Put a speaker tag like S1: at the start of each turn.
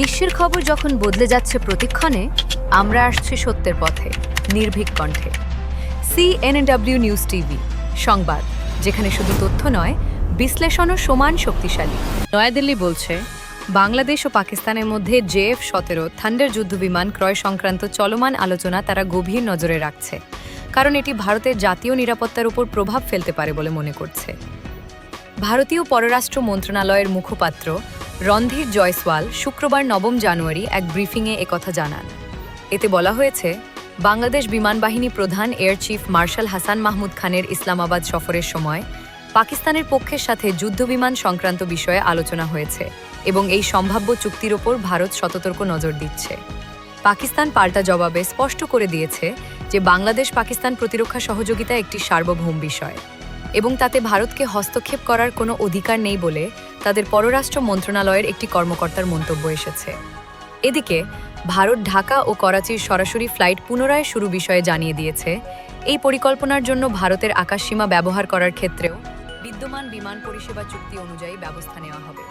S1: বিশ্বের খবর যখন বদলে যাচ্ছে প্রতিক্ষণে, আমরা আসছি সত্যের পথে, নির্ভীক কণ্ঠে। CNW নিউজ টিভি সংবাদ, যেখানে শুধু তথ্য নয়, বিশ্লেষণও সমান শক্তিশালী। নয়াদিল্লি বলছে, বাংলাদেশ ও পাকিস্তানের মধ্যে JF-17 থান্ডার যুদ্ধবিমান ক্রয় সংক্রান্ত চলমান আলোচনা তারা গভীর নজরে রাখছে, কারণ এটি ভারতের জাতীয় নিরাপত্তার উপর প্রভাব ফেলতে পারে বলে মনে করছে। ভারতীয় পররাষ্ট্র মন্ত্রণালয়ের মুখপাত্র রণধীর জয়সওয়াল শুক্রবার 9 জানুয়ারি এক ব্রিফিংয়ে একথা জানান। এতে বলা হয়েছে, বাংলাদেশ বিমানবাহিনী প্রধান air chief marshal Hasan Mahmud খানের ইসলামাবাদ সফরের সময় পাকিস্তানের পক্ষের সাথে যুদ্ধবিমান সংক্রান্ত বিষয়ে আলোচনা হয়েছে এবং এই সম্ভাব্য চুক্তির ওপর ভারত সতর্ক নজর দিচ্ছে। পাকিস্তান পাল্টা জবাবে স্পষ্ট করে দিয়েছে যে বাংলাদেশ পাকিস্তান প্রতিরক্ষা সহযোগিতা একটি সার্বভৌম বিষয় এবং তাতে ভারতকে হস্তক্ষেপ করার কোনো অধিকার নেই বলে তাদের পররাষ্ট্র মন্ত্রণালয়ের একটি কর্মকর্তার মন্তব্য এসেছে। এদিকে ভারত ঢাকা ও করাচির সরাসরি ফ্লাইট পুনরায় শুরু বিষয়ে জানিয়ে দিয়েছে, এই পরিকল্পনার জন্য ভারতের আকাশসীমা ব্যবহার করার ক্ষেত্রেও বিদ্যমান বিমান পরিষেবা চুক্তি অনুযায়ী ব্যবস্থা নেওয়া হবে।